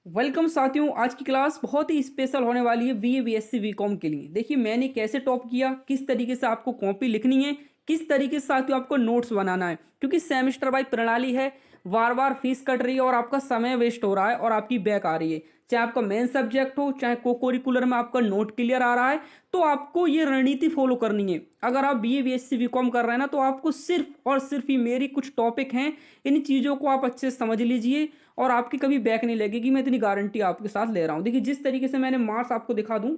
Welcome साथियों। आज की क्लास बहुत ही स्पेशल होने वाली है बीए बीएससी बीकॉम के लिए। देखिए मैंने कैसे टॉप किया, किस तरीके से आपको कॉपी लिखनी है, किस तरीके से साथियों आपको नोट्स बनाना है, क्योंकि सेमेस्टर वाइज प्रणाली है। बार बार फीस कट रही है और आपका समय वेस्ट हो रहा है और आपकी बैक आ रही है। चाहे आपका मेन सब्जेक्ट हो, चाहे को कोरिकुलर में आपका नोट क्लियर आ रहा है, तो आपको ये रणनीति फॉलो करनी है। अगर आप बीए बीएससी बीकॉम कर रहे हैं ना, तो आपको सिर्फ और सिर्फ ही मेरी कुछ टॉपिक हैं, इन चीज़ों को आप अच्छे से समझ लीजिए और आपकी कभी बैक नहीं लगेगी। मैं इतनी गारंटी आपके साथ ले रहा हूँ। देखिए जिस तरीके से मैंने मार्क्स आपको दिखा दूँ,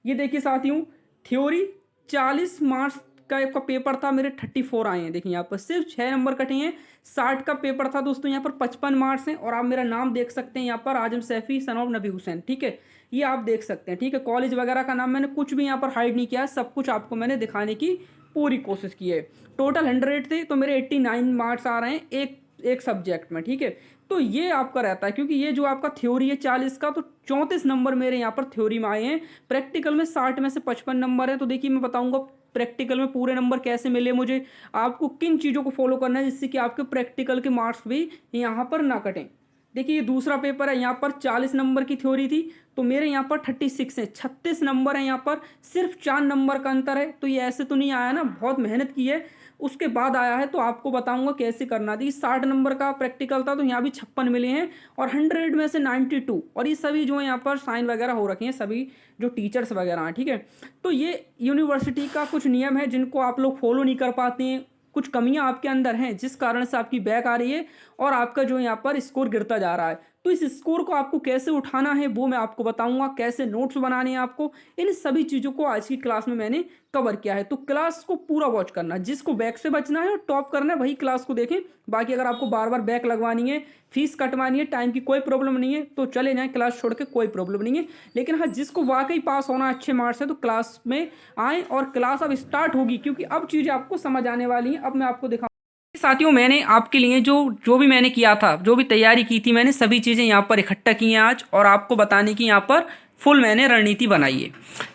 ये देखिए साथियों, थ्योरी 40 मार्क्स का आपका पेपर था, मेरे 34 आए हैं। देखिए यहाँ पर सिर्फ 6 नंबर कटे हैं। 60 का पेपर था दोस्तों, यहाँ पर 55 मार्क्स हैं। और आप मेरा नाम देख सकते हैं यहाँ पर, आजम सैफी सन ऑफ नबी हुसैन। ठीक है, ये आप देख सकते हैं। ठीक है, कॉलेज वगैरह का नाम मैंने कुछ भी यहाँ पर हाइड नहीं किया है, सब कुछ आपको मैंने दिखाने की पूरी कोशिश की है। टोटल 100 थे तो मेरे 89 मार्क्स आ रहे हैं एक एक सब्जेक्ट में। ठीक है, तो ये आपका रहता है, क्योंकि ये जो आपका थ्योरी है 40 का, तो 34 नंबर मेरे यहाँ पर थ्योरी में आए हैं। प्रैक्टिकल में 60 में से 55 नंबर है। तो देखिए मैं बताऊंगा प्रैक्टिकल में पूरे नंबर कैसे मिले मुझे, आपको किन चीज़ों को फॉलो करना है जिससे कि आपके प्रैक्टिकल के मार्क्स भी यहाँ पर ना कटें। देखिए ये दूसरा पेपर है, यहाँ पर 40 नंबर की थ्योरी थी, तो मेरे यहाँ पर 36 है। 36 नंबर है यहाँ पर, सिर्फ 4 नंबर का अंतर है। तो ये ऐसे तो नहीं आया ना, बहुत मेहनत की है उसके बाद आया है। तो आपको बताऊंगा कैसे करना थी। 60 नंबर का प्रैक्टिकल था, तो यहाँ भी 56 मिले हैं और 100 में से 92। और ये सभी जो है यहाँ पर साइन वगैरह हो रखे हैं, सभी जो टीचर्स वगैरह हैं। ठीक है, तो ये यूनिवर्सिटी का कुछ नियम है जिनको आप लोग फॉलो नहीं कर पाते हैं। कुछ कमियां आपके अंदर हैं जिस कारण से आपकी बैक आ रही है और आपका जो यहाँ पर स्कोर गिरता जा रहा है। तो इस स्कोर को आपको कैसे उठाना है वो मैं आपको बताऊंगा, कैसे नोट्स बनाने हैं आपको। इन सभी चीज़ों को आज की क्लास में मैंने कवर किया है। तो क्लास को पूरा वॉच करना, जिसको बैक से बचना है और टॉप करना है वही क्लास को देखें। बाकी अगर आपको बार बार बैक लगवानी है, फीस कटवानी है, टाइम की कोई प्रॉब्लम नहीं है, तो चले जाएं, क्लास छोड़ के कोई प्रॉब्लम नहीं है। लेकिन हाँ, जिसको वाकई पास होना अच्छे मार्क्स है तो क्लास में आएँ, और क्लास अब स्टार्ट होगी क्योंकि अब चीज़ें आपको समझ आने वाली हैं। अब मैं आपको दिखा साथियों, मैंने आपके लिए जो जो भी मैंने किया था, जो भी तैयारी की थी, मैंने सभी चीज़ें यहाँ पर इकट्ठा की हैं आज, और आपको बताने की यहाँ पर फुल मैंने रणनीति बनाई है।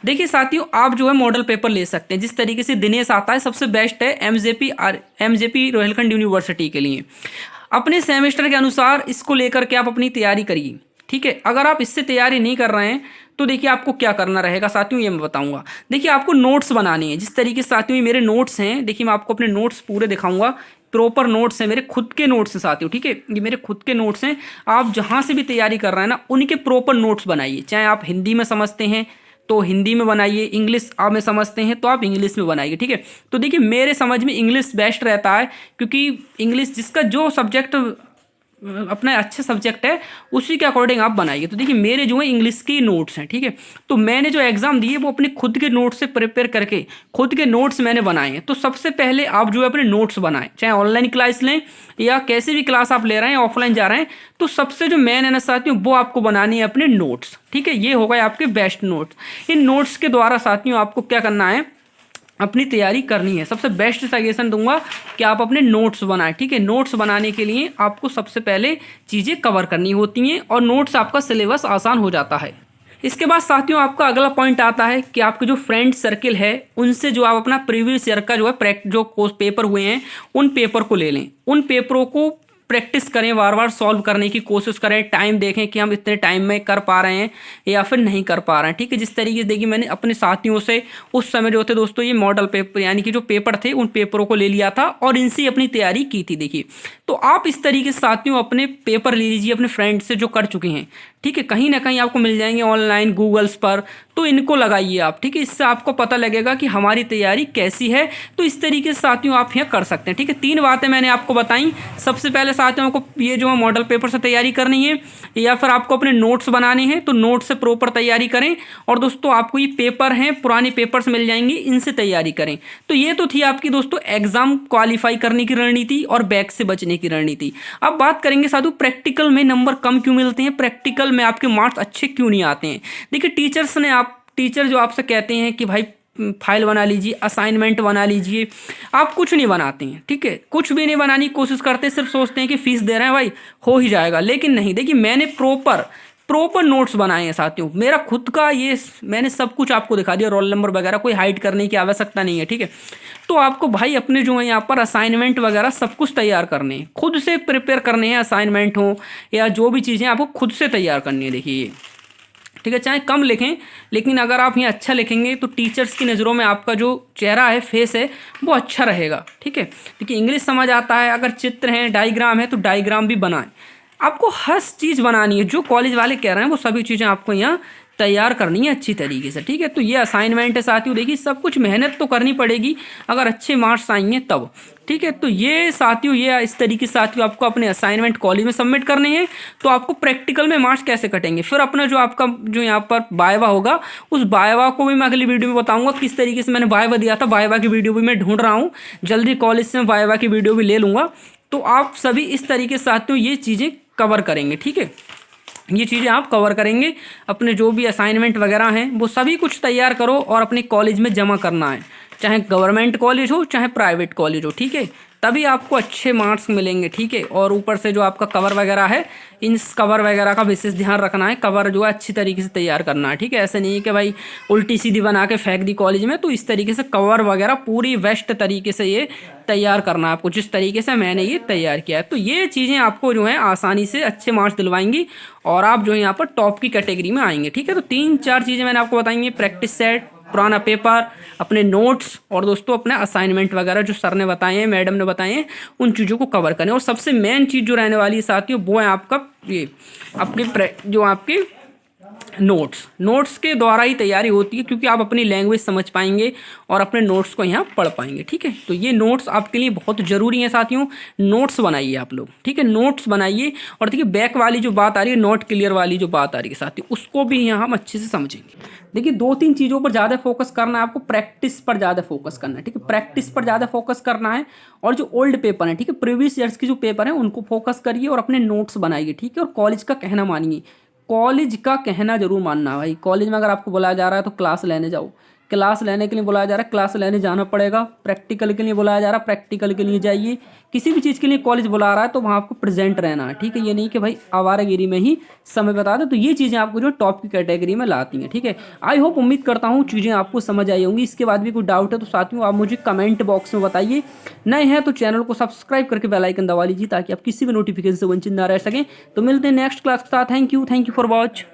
देखिए साथियों, आप जो है मॉडल पेपर ले सकते हैं। जिस तरीके से दिनेश आता है, सबसे बेस्ट है एमजेपी रोहिलखंड यूनिवर्सिटी के लिए। अपने सेमेस्टर के अनुसार इसको लेकर के आप अपनी तैयारी करिए। ठीक है, अगर आप इससे तैयारी नहीं कर रहे हैं तो देखिए आपको क्या करना रहेगा साथियों, ये मैं बताऊंगा। देखिए आपको नोट्स बनाने हैं। जिस तरीके से साथियों ये मेरे नोट्स हैं, देखिए मैं आपको अपने नोट्स पूरे दिखाऊंगा। प्रॉपर नोट्स हैं, मेरे खुद के नोट्स हैं साथियों। ठीक है, ये मेरे खुद के नोट्स हैं। आप जहां से भी तैयारी कर रहे हैं ना, उनके प्रॉपर नोट्स बनाइए। चाहे आप हिंदी में समझते हैं तो हिंदी में बनाइए, इंग्लिश आप में समझते हैं तो आप इंग्लिश में बनाइए। ठीक है, तो देखिए मेरे समझ में इंग्लिश बेस्ट रहता है, क्योंकि इंग्लिश जिसका जो सब्जेक्ट अपना अच्छे सब्जेक्ट है उसी के अकॉर्डिंग आप बनाइए। तो देखिए मेरे जो है इंग्लिश की नोट्स हैं। ठीक है, तो मैंने जो एग्जाम दिए वो अपने खुद के नोट्स से प्रिपेयर करके खुद के नोट्स मैंने बनाए हैं। तो सबसे पहले आप जो है अपने नोट्स बनाएं, चाहे ऑनलाइन क्लास लें या कैसे भी क्लास आप ले रहे हैं, ऑफलाइन जा रहे हैं, तो सबसे जो मेन है ना साथियों, वो आपको बनानी है अपने नोट्स। ठीक है, ये हो गए आपके बेस्ट नोट्स। इन नोट्स के द्वारा साथियों आपको क्या करना है, अपनी तैयारी करनी है। सबसे बेस्ट सजेशन दूंगा कि आप अपने नोट्स बनाएं। ठीक है, नोट्स बनाने के लिए आपको सबसे पहले चीज़ें कवर करनी होती हैं और नोट्स आपका सिलेबस आसान हो जाता है। इसके बाद साथियों आपका अगला पॉइंट आता है कि आपके जो फ्रेंड सर्किल है उनसे जो आप अपना प्रीवियस ईयर का जो है जो कोर्स पेपर हुए हैं उन पेपर को ले लें। उन पेपरों को प्रैक्टिस करें, बार बार सॉल्व करने की कोशिश करें। टाइम देखें कि हम इतने टाइम में कर पा रहे हैं या फिर नहीं कर पा रहे हैं। ठीक है, जिस तरीके से देखिए मैंने अपने साथियों से उस समय जो थे दोस्तों, ये मॉडल पेपर यानी कि जो पेपर थे उन पेपरों को ले लिया था और इनसे अपनी तैयारी की थी। देखिए तो आप इस तरीके से साथियों अपने पेपर ले लीजिए अपने फ्रेंड से जो कर चुके हैं। ठीक है, कहीं ना कहीं आपको मिल जाएंगे ऑनलाइन गूगल्स पर, तो इनको लगाइए आप। ठीक है, इससे आपको पता लगेगा कि हमारी तैयारी कैसी है। तो इस तरीके से साथियों आप यहाँ कर सकते हैं। ठीक है, 3 बातें मैंने आपको बताई। सबसे पहले साथियों को ये जो है मॉडल पेपर से तैयारी करनी है, या फिर आपको अपने नोट्स बनाने हैं तो नोट्स से प्रॉपर तैयारी करें। और दोस्तों आपको ये पेपर हैं, पुराने पेपर्स मिल जाएंगे, इनसे तैयारी करें। तो ये तो थी आपकी दोस्तों एग्जाम क्वालिफाई करने की रणनीति और बैक से बचने की रणनीति। अब बात करेंगे साथियों प्रैक्टिकल में नंबर कम क्यों मिलते हैं, प्रैक्टिकल में आपके मार्क्स अच्छे क्यों नहीं आते हैं। देखिए टीचर जो आपसे कहते हैं कि भाई फाइल बना लीजिए, असाइनमेंट बना लीजिए, आप कुछ नहीं बनाते हैं। ठीक है, कुछ भी नहीं बनाने की कोशिश करते, सिर्फ सोचते हैं कि फीस दे रहे हैं भाई हो ही जाएगा। लेकिन नहीं, देखिए मैंने प्रॉपर नोट्स बनाए हैं साथियों। मेरा खुद का ये मैंने सब कुछ आपको दिखा दिया, रोल नंबर वगैरह, कोई हाइड करने की आवश्यकता नहीं है, ठीक है। तो आपको भाई अपने जो है यहाँ पर असाइनमेंट वगैरह सब कुछ तैयार करने हैं, खुद से प्रिपेयर करने हैं, असाइनमेंट हो या जो भी चीज़ें आपको खुद से तैयार करनी है। देखिए ये, ठीक है, चाहे कम लिखें लेकिन अगर आप यहाँ अच्छा लिखेंगे तो टीचर्स की नज़रों में आपका जो चेहरा है, फेस है, वो अच्छा रहेगा, ठीक है। देखिए इंग्लिश समझ आता है, अगर चित्र हैं, डायग्राम है तो डायग्राम भी बनाएं। आपको हर चीज़ बनानी है, जो कॉलेज वाले कह रहे हैं वो सभी चीज़ें आपको यहाँ तैयार करनी है अच्छी तरीके से, ठीक है। तो ये असाइनमेंट है साथियों, देखिए सब कुछ मेहनत तो करनी पड़ेगी अगर अच्छे मार्क्स आएंगे तब, ठीक है। तो ये साथियों, ये इस तरीके से साथियों आपको अपने असाइनमेंट कॉलेज में सबमिट करने हैं। तो आपको प्रैक्टिकल में मार्क्स कैसे कटेंगे, फिर अपना जो आपका जो यहाँ पर वाइवा होगा, उस वाइवा को भी मैं अगली वीडियो में बताऊंगा किस तरीके से मैंने वाइवा दिया था। वाइवा की वीडियो भी मैं ढूंढ रहा हूँ, जल्दी कॉलेज से वाइवा की वीडियो भी ले लूँगा। तो आप सभी इस तरीके से साथियों ये चीज़ें कवर करेंगे, ठीक है। ये चीज़ें आप कवर करेंगे, अपने जो भी असाइनमेंट वगैरह हैं वो सभी कुछ तैयार करो और अपने कॉलेज में जमा करना है, चाहे गवर्नमेंट कॉलेज हो चाहे प्राइवेट कॉलेज हो, ठीक है। तभी आपको अच्छे मार्क्स मिलेंगे, ठीक है। और ऊपर से जो आपका कवर वगैरह है, इन कवर वगैरह का विशेष ध्यान रखना है, कवर जो है अच्छी तरीके से तैयार करना है, ठीक है। ऐसे नहीं है कि भाई उल्टी सीधी बना के फेंक दी कॉलेज में, तो इस तरीके से कवर वगैरह पूरी बेस्ट तरीके से ये तैयार करना है आपको, जिस तरीके से मैंने ये तैयार किया है। तो ये चीज़ें आपको जो है आसानी से अच्छे मार्क्स दिलवाएंगी और आप जो है यहाँ पर टॉप की कैटेगरी में आएंगे, ठीक है। तो 3-4 चीज़ें मैंने आपको बताएंगे, प्रैक्टिस सेट, पुराना पेपर, अपने नोट्स और दोस्तों अपने असाइनमेंट वगैरह जो सर ने बताए हैं, मैडम ने बताए हैं, उन चीज़ों को कवर करें। और सबसे मेन चीज़ जो रहने वाली है साथियों, वो है आपका ये आपके जो आपके नोट्स के द्वारा ही तैयारी होती है, क्योंकि आप अपनी लैंग्वेज समझ पाएंगे और अपने नोट्स को यहाँ पढ़ पाएंगे, ठीक है। तो ये नोट्स आपके लिए बहुत ज़रूरी है साथियों, नोट्स बनाइए आप लोग, ठीक है, नोट्स बनाइए। और देखिए बैक वाली जो बात आ रही है, नोट क्लियर वाली जो बात आ रही है साथियों, उसको भी यहाँ हम अच्छे से समझेंगे। देखिए 2-3 चीज़ों पर ज़्यादा फोकस करना है आपको, प्रैक्टिस पर ज़्यादा फोकस करना है, ठीक है, प्रैक्टिस पर ज़्यादा फोकस करना है। और जो ओल्ड पेपर है, ठीक है, प्रीवियस ईयर्स की जो पेपर है उनको फोकस करिए और अपने नोट्स बनाइए, ठीक है। और कॉलेज का कहना मानिए, कॉलेज का कहना जरूर मानना भाई। कॉलेज में अगर आपको बुलाया जा रहा है तो क्लास लेने जाओ, क्लास लेने के लिए बुलाया जा रहा है, क्लास लेने जाना पड़ेगा। प्रैक्टिकल के लिए बुलाया जा रहा है, प्रैक्टिकल के लिए जाइए। किसी भी चीज़ के लिए कॉलेज बुला रहा है तो वहाँ आपको प्रेजेंट रहना है, ठीक है। ये नहीं कि भाई आवारागिरी में ही समय बता दे। तो ये चीज़ें आपको जो टॉप की कैटेगरी में लाती हैं, ठीक है। आई होप, उम्मीद करता हूँ चीज़ें आपको समझ आई होंगी। इसके बाद भी कोई डाउट है तो साथियों आप मुझे कमेंट बॉक्स में बताइए। नए हैं तो चैनल को सब्सक्राइब करके बेल आइकन दबा लीजिए ताकि आप किसी भी नोटिफिकेशन से वंचित ना रह सकें। तो मिलते हैं नेक्स्ट क्लास के साथ। Thank you for watch.